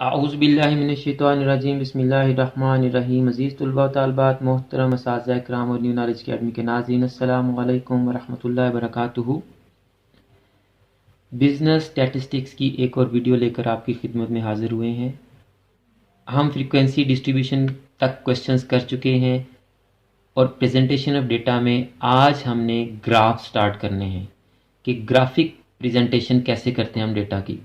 आऊज़ुबिल्लाहिमिनश्शैतानिर्रजीम बिस्मिल्लाहिर्रहमानिर्रहीम। अज़ीज़ तलबा व तालिबात, मोहतरम असातिज़ा इकराम और न्यू नॉलेज अकेडमी के नाज़रीन, अस्सलामु अलैकुम वरहमतुल्लाहि वबरकातुहू। बिज़नेस स्टैटिस्टिक्स की एक और वीडियो लेकर आपकी खिदमत में हाज़िर हुए हैं। हम फ्रीक्वेंसी डिस्ट्रीब्यूशन तक क्वेश्चंस कर चुके हैं और प्रेजेंटेशन ऑफ डेटा में आज हमने ग्राफ स्टार्ट करने हैं कि ग्राफिक प्रेजेंटेशन कैसे करते हैं हम डेटा की।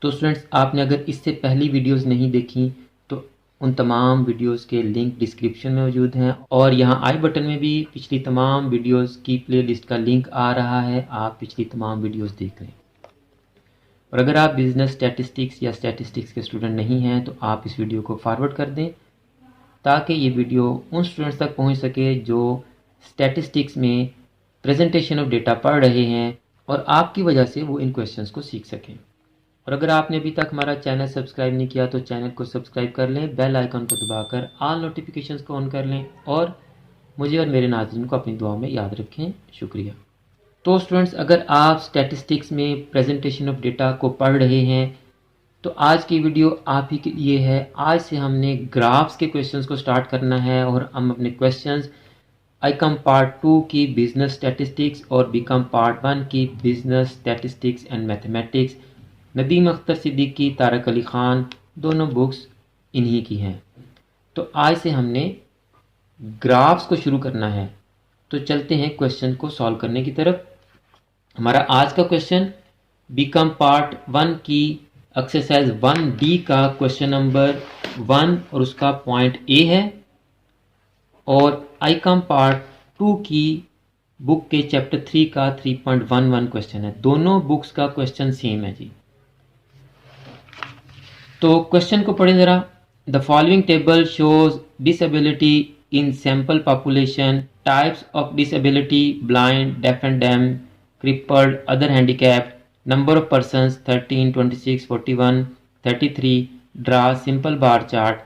तो स्टूडेंट्स, आपने अगर इससे पहली वीडियोस नहीं देखी तो उन तमाम वीडियोस के लिंक डिस्क्रिप्शन में मौजूद हैं और यहाँ आई बटन में भी पिछली तमाम वीडियोस की प्लेलिस्ट का लिंक आ रहा है। आप पिछली तमाम वीडियोस देख लें। और अगर आप बिजनेस स्टैटिस्टिक्स या स्टैटिस्टिक्स के स्टूडेंट नहीं हैं तो आप इस वीडियो को फॉरवर्ड कर दें ताकि ये वीडियो उन स्टूडेंट्स तक पहुँच सके जो स्टैटिस्टिक्स में प्रेजेंटेशन ऑफ डेटा पढ़ रहे हैं और आपकी वजह से वो इन क्वेश्चंस को सीख सकें। और अगर आपने अभी तक हमारा चैनल सब्सक्राइब नहीं किया तो चैनल को सब्सक्राइब कर लें, बेल आइकन को दबाकर ऑल नोटिफिकेशंस को ऑन कर लें और मुझे और मेरे नाज़रीन को अपनी दुआ में याद रखें। शुक्रिया। तो स्टूडेंट्स, अगर आप स्टैटिस्टिक्स में प्रेजेंटेशन ऑफ डेटा को पढ़ रहे हैं तो आज की वीडियो आप ही के लिए है। आज से हमने ग्राफ्स के क्वेश्चंस को स्टार्ट करना है और हम अपने क्वेश्चंस आईकम पार्ट 2 की बिजनेस स्टैटिस्टिक्स और बीकॉम पार्ट 1 की business statistics and mathematics, Nadeem Akhtar Siddiqui, Tariq Ali Khan, दोनों बुक्स इन्हीं की हैं। तो आज से हमने ग्राफ्स को शुरू करना है। तो चलते हैं क्वेश्चन को सॉल्व करने की तरफ। हमारा आज का क्वेश्चन बीकॉम पार्ट 1 की एक्सरसाइज 1D का क्वेश्चन नंबर 1 और उसका पॉइंट ए है और आईकॉम पार्ट 2 की बुक के चैप्टर 3 का 3.11 क्वेश्चन है। दोनों बुक्स का क्वेश्चन सेम है जी। तो क्वेश्चन को पढ़ें ज़रा। The following table shows disability in sample population, types of disability, blind, deaf and dam, crippled, other handicapped, number of persons 13, 26, 41, 33, draw simple bar chart.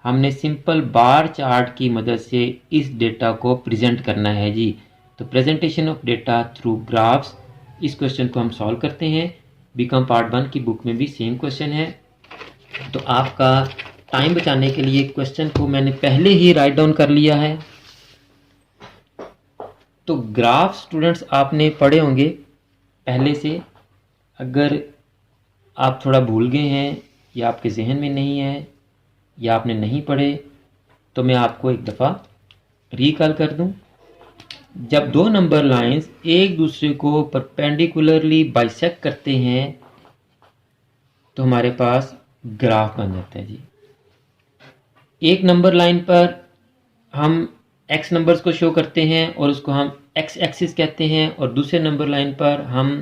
हमने सिंपल बार चार्ट की मदद से इस डेटा को प्रेजेंट करना है जी। तो presentation of data through graphs, इस क्वेश्चन को हम सॉल्व करते हैं। बीकॉम पार्ट 1 की बुक में भी सेम क्वेश्चन है। तो आपका टाइम बचाने के लिए क्वेश्चन को मैंने पहले ही राइट डाउन कर लिया है। तो ग्राफ स्टूडेंट्स आपने पढ़े होंगे पहले से। अगर आप थोड़ा भूल गए हैं या आपके जहन में नहीं है या आपने नहीं पढ़े तो मैं आपको एक दफ़ा रिकॉल कर दूं। जब दो नंबर लाइंस एक दूसरे को परपेंडिकुलरली बाइसेक्ट करते हैं तो हमारे पास ग्राफ बन जाता है जी। एक नंबर लाइन पर हम एक्स नंबर्स को शो करते हैं और उसको हम एक्स एक्सिस कहते हैं और दूसरे नंबर लाइन पर हम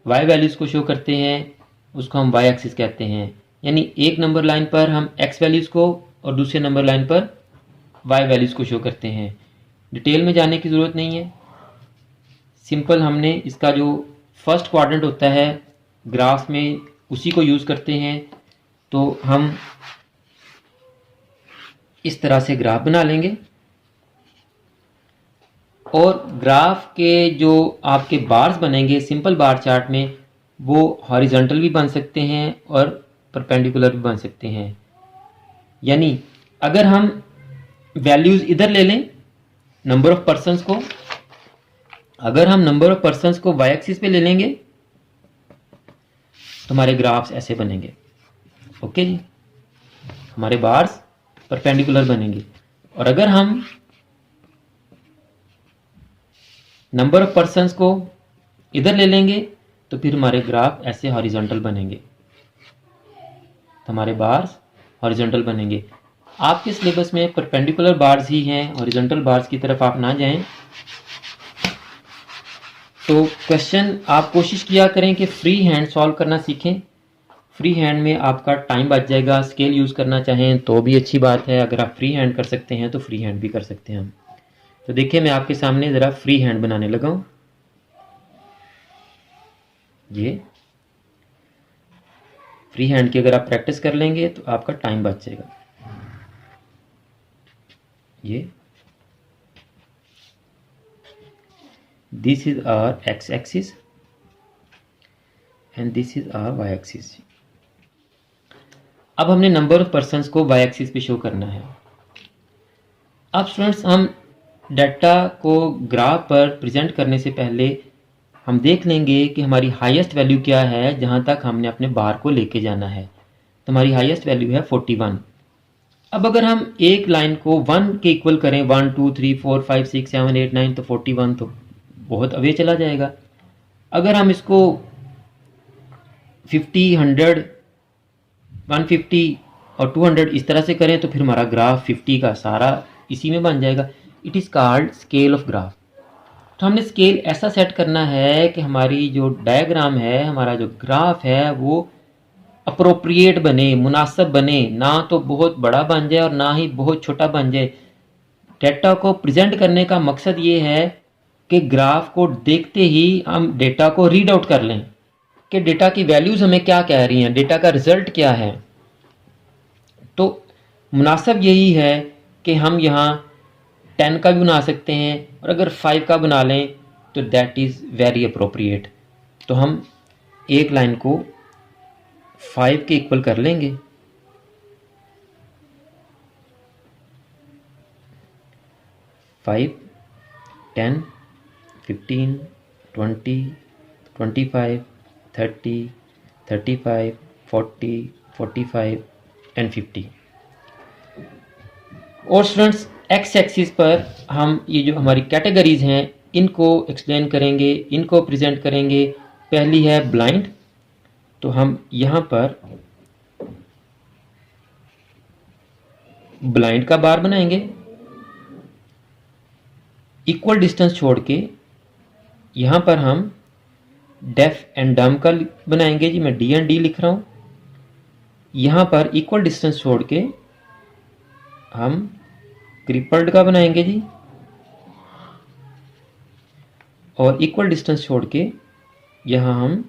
वाई वैल्यूज़ को शो करते हैं, उसको हम वाई एक्सिस कहते हैं। यानी एक नंबर लाइन पर हम एक्स वैल्यूज़ को और दूसरे नंबर लाइन पर वाई वैल्यूज़ को शो करते हैं। डिटेल में जाने की ज़रूरत नहीं है, सिंपल हमने इसका जो फर्स्ट क्वाड्रेंट होता है ग्राफ में उसी को यूज़ करते हैं। तो हम इस तरह से ग्राफ बना लेंगे और ग्राफ के जो आपके बार्स बनेंगे सिंपल बार चार्ट में वो हॉरिजॉन्टल भी बन सकते हैं और परपेंडिकुलर भी बन सकते हैं। यानी अगर हम वैल्यूज़ इधर ले लें नंबर ऑफ पर्सन्स को, अगर हम नंबर ऑफ पर्सन्स को वाई एक्सिस पे ले लेंगे तो हमारे ग्राफ्स ऐसे बनेंगे। ओके जी, हमारे बार्स परपेंडिकुलर बनेंगे। और अगर हम नंबर ऑफ पर्सन्स को इधर ले लेंगे तो फिर हमारे ग्राफ ऐसे हॉरिजॉन्टल बनेंगे, तो हमारे बार्स हॉरिजॉन्टल बनेंगे। आपके सिलेबस में परपेंडिकुलर बार्स ही हैं, हॉरिजॉन्टल बार्स की तरफ आप ना जाएं। तो क्वेश्चन आप कोशिश किया करें कि फ्री हैंड सॉल्व करना सीखें। फ्री हैंड में आपका टाइम बच जाएगा। स्केल यूज़ करना चाहें तो भी अच्छी बात है, अगर आप फ्री हैंड कर सकते हैं तो फ्री हैंड भी कर सकते हैं हम। तो देखिए मैं आपके सामने ज़रा फ्री हैंड बनाने लगा हूँ। ये फ्री हैंड की अगर आप प्रैक्टिस कर लेंगे तो आपका टाइम बच जाएगा। ये this is our X axis and this is our Y axis. अब हमने नंबर ऑफ पर्सन्स को वाई एक्सिस पे शो करना है। अब स्टूडेंट्स, हम डाटा को ग्राफ पर प्रेजेंट करने से पहले हम देख लेंगे कि हमारी हाईएस्ट वैल्यू क्या है जहाँ तक हमने अपने बार को लेके जाना है। तो हमारी हाईएस्ट वैल्यू है 41। अब अगर हम एक लाइन को 1 के इक्वल करें, 1 2 3 4 5 6 7 8 9, तो 41 तो बहुत अवे चला जाएगा। अगर हम इसको 50 100 150 और 200 इस तरह से करें तो फिर हमारा ग्राफ 50 का सारा इसी में बन जाएगा। It is called scale of graph. तो हमने स्केल ऐसा सेट करना है कि हमारी जो डायग्राम है, हमारा जो ग्राफ है, वो अप्रोप्रिएट बने, मुनासिब बने, ना तो बहुत बड़ा बन जाए और ना ही बहुत छोटा बन जाए। डेटा को प्रेजेंट करने का मकसद ये है कि ग्राफ को देखते ही हम डेटा को रीड आउट कर लें कि डेटा की वैल्यूज़ हमें क्या कह रही हैं, डेटा का रिजल्ट क्या है। तो मुनासिब यही है कि हम यहाँ 10 का भी बना सकते हैं और अगर 5 का बना लें तो दैट इज़ वेरी अप्रोप्रिएट। तो हम एक लाइन को 5 के इक्वल कर लेंगे। Five 10 15 20 25 30 35 40 45 and 50। और स्टूडेंट्स, एक्स एक्सिस पर हम ये जो हमारी कैटेगरीज हैं इनको एक्सप्लेन करेंगे, इनको प्रेजेंट करेंगे। पहली है ब्लाइंड। तो हम यहाँ पर ब्लाइंड का बार बनाएंगे, इक्वल डिस्टेंस छोड़ के। यहाँ पर हम डेफ एंड डम का बनाएंगे जी, मैं डी एंड डी लिख रहा हूँ। यहाँ पर इक्वल डिस्टेंस छोड़ के हम क्रिपल्ड का बनाएंगे जी, और इक्वल डिस्टेंस छोड़ के यहाँ हम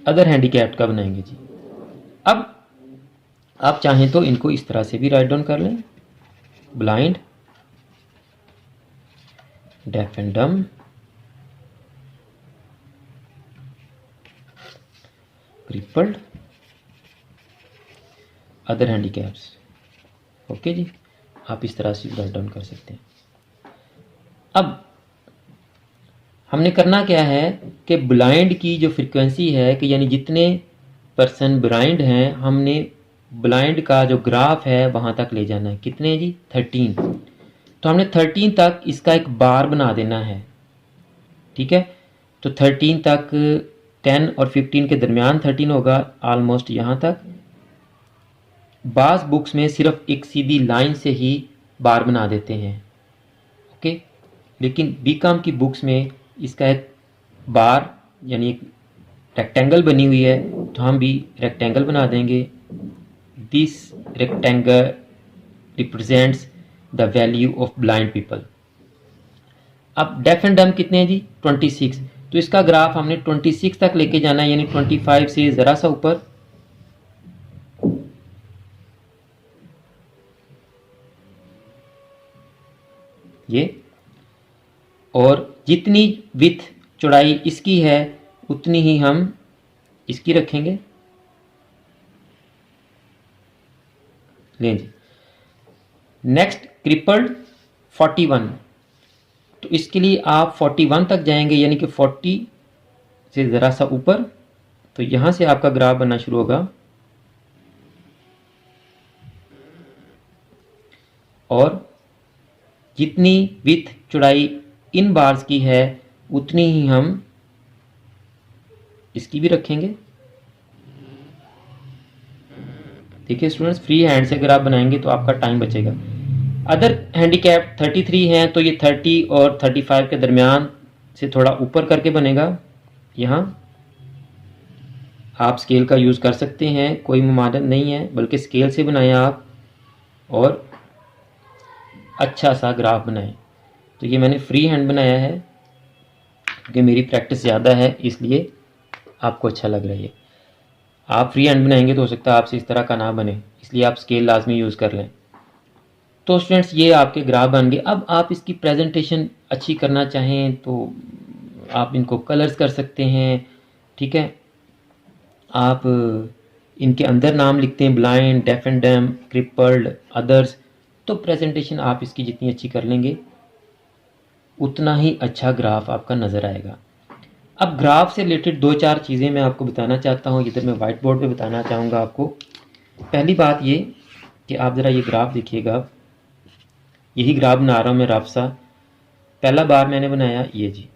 अदर हैंडीकैप्ड का बनाएंगे जी। अब आप चाहें तो इनको इस तरह से भी राइट डाउन कर लें, ब्लाइंड, डेफ एंड डम, क्रिपल्ड, अदर हैंडीकैप्स। ओके जी, आप इस तरह से राइट डाउन कर सकते हैं। अब हमने करना क्या है कि ब्लाइंड की जो फ्रीक्वेंसी है कि यानी जितने पर्सन ब्लाइंड हैं, हमने ब्लाइंड का जो ग्राफ है वहाँ तक ले जाना है। कितने जी? 13। तो हमने 13 तक इसका एक बार बना देना है, ठीक है। तो 13 तक 10 और 15 के दरमियान 13 होगा, ऑलमोस्ट यहाँ तक। बाज़ बुक्स में सिर्फ एक सीधी लाइन से ही बार बना देते हैं, ओके। लेकिन बीकॉम की बुक्स में इसका एक बार यानी एक रेक्टेंगल बनी हुई है, तो हम भी रेक्टेंगल बना देंगे। This rectangle represents the value of blind people. अब डेफ एंड डम कितने हैं जी? 26। तो इसका ग्राफ हमने 26 तक लेके जाना है, यानी 25 से ज़रा सा ऊपर। ये, और जितनी विड्थ चौड़ाई इसकी है उतनी ही हम इसकी रखेंगे। लें जी, नेक्स्ट क्रिपल्ड 41। तो इसके लिए आप 41 तक जाएंगे, यानी कि 40 से ज़रा सा ऊपर। तो यहाँ से आपका ग्राफ बनना शुरू होगा, और जितनी विड्थ चौड़ाई इन बार्स की है उतनी ही हम इसकी भी रखेंगे। देखिए स्टूडेंट्स, फ्री हैंड से अगर आप बनाएंगे तो आपका टाइम बचेगा। अदर हैंडीकैप 33 हैं, तो ये 30 और 35 के दरमियान से थोड़ा ऊपर करके बनेगा। यहाँ आप स्केल का यूज़ कर सकते हैं, कोई ममानत नहीं है, बल्कि स्केल से बनाएं आप और अच्छा सा ग्राफ बनाएं। तो ये मैंने फ्री हैंड बनाया है क्योंकि मेरी प्रैक्टिस ज़्यादा है, इसलिए आपको अच्छा लग रहा है। आप फ्री हैंड बनाएंगे तो हो सकता है आपसे इस तरह का ना बने, इसलिए आप स्केल लाजमी यूज़ कर लें। तो स्टूडेंट्स, ये आपके ग्राफ बन गए। अब आप इसकी प्रेजेंटेशन अच्छी करना चाहें तो आप इनको कलर्स कर सकते हैं, ठीक है। आप इनके अंदर नाम लिखते हैं, blind, deaf and dam, crippled, others, तो प्रेजेंटेशन आप इसकी जितनी अच्छी कर लेंगे उतना ही अच्छा ग्राफ आपका नज़र आएगा। अब ग्राफ से रिलेटेड 2-4 चीज़ें मैं आपको बताना चाहता हूँ, इधर मैं वाइट बोर्ड पे बताना चाहूँगा आपको। पहली बात ये कि आप ज़रा ये ग्राफ देखिएगा, यही ग्राफ बना रहा हूँ मैं रफ सा। पहला बार मैंने बनाया ये जी,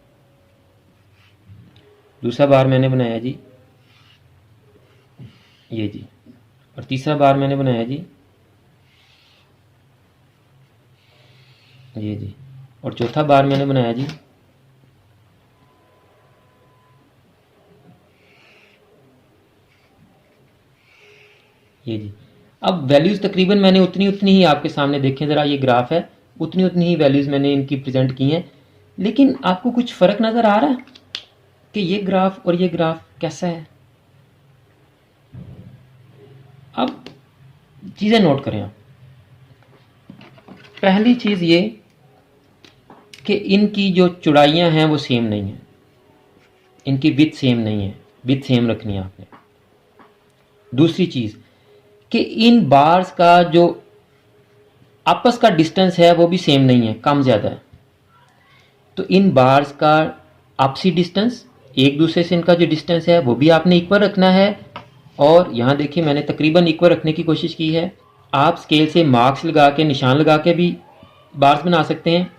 दूसरा बार मैंने बनाया जी ये जी, और तीसरा बार मैंने बनाया जी ये जी, और चौथा बार मैंने बनाया जी ये जी। अब वैल्यूज़ तकरीबन मैंने उतनी ही आपके सामने देखें ज़रा, ये ग्राफ है, उतनी ही वैल्यूज़ मैंने इनकी प्रेजेंट की हैं। लेकिन आपको कुछ फ़र्क नज़र आ रहा है कि ये ग्राफ और ये ग्राफ कैसा है? अब चीज़ें नोट करें आप। पहली चीज़ ये कि इनकी जो चौड़ाइयाँ हैं वो सेम नहीं है, इनकी विड्थ सेम नहीं है, विड्थ सेम रखनी है आपने। दूसरी चीज़ कि इन बार्स का जो आपस का डिस्टेंस है वो भी सेम नहीं है, कम ज़्यादा है। तो इन बार्स का आपसी डिस्टेंस, एक दूसरे से इनका जो डिस्टेंस है वो भी आपने इक्वल रखना है। और यहाँ देखिए मैंने तकरीबन इक्वल रखने की कोशिश की है। आप स्केल से मार्क्स लगा के, निशान लगा के भी बार्स बना सकते हैं।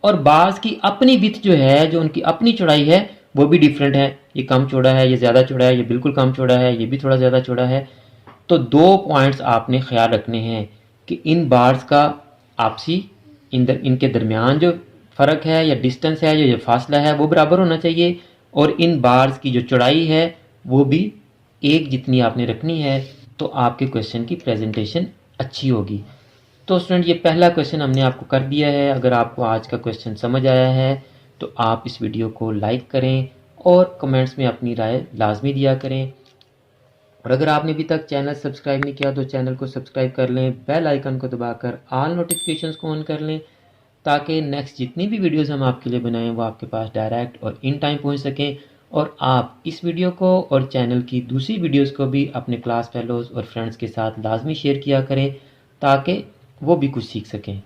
और बार्स की अपनी विड्थ जो है, जो उनकी अपनी चौड़ाई है वो भी डिफरेंट है। ये कम चौड़ा है, ये ज़्यादा चौड़ा है, ये बिल्कुल कम चौड़ा है, ये भी थोड़ा ज़्यादा चौड़ा है। तो 2 पॉइंट्स आपने ख्याल रखने हैं कि इन बार्स का आपसी इनके दरमियान जो फ़र्क है या डिस्टेंस है या जो फासला है वो बराबर होना चाहिए, और इन बार्स की जो चौड़ाई है वो भी एक जितनी आपने रखनी है। तो आपके क्वेश्चन की प्रेजेंटेशन अच्छी होगी। तो स्टूडेंट ये पहला क्वेश्चन हमने आपको कर दिया है। अगर आपको आज का क्वेश्चन समझ आया है तो आप इस वीडियो को लाइक करें और कमेंट्स में अपनी राय लाजमी दिया करें। और अगर आपने अभी तक चैनल सब्सक्राइब नहीं किया तो चैनल को सब्सक्राइब कर लें, बेल आइकन को दबाकर ऑल नोटिफिकेशंस को ऑन कर लें, ताकि नेक्स्ट जितनी भी वीडियोस हम आपके लिए बनाएं वो आपके पास डायरेक्ट और इन टाइम पहुंच सकें। और आप इस वीडियो को और चैनल की दूसरी वीडियोस को भी अपने क्लास फेलोज़ और फ्रेंड्स के साथ लाजमी शेयर किया करें, ताकि वो भी कुछ सीख सकें।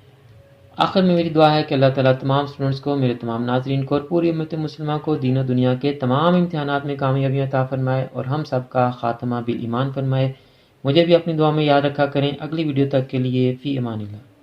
आखिर में मेरी दुआ है कि अल्लाह ताला तमाम स्टूडेंट्स को, मेरे तमाम नाज़रीन को और पूरी उम्मत मुस्लिमा को दीन और दुनिया के तमाम इम्तिहानात में कामयाबियाँ अता फरमाए और हम सब का ख़ात्मा बिल ईमान फरमाए। मुझे भी अपनी दुआ में याद रखा करें। अगली वीडियो तक के लिए फ़ी अमानिल्लाह।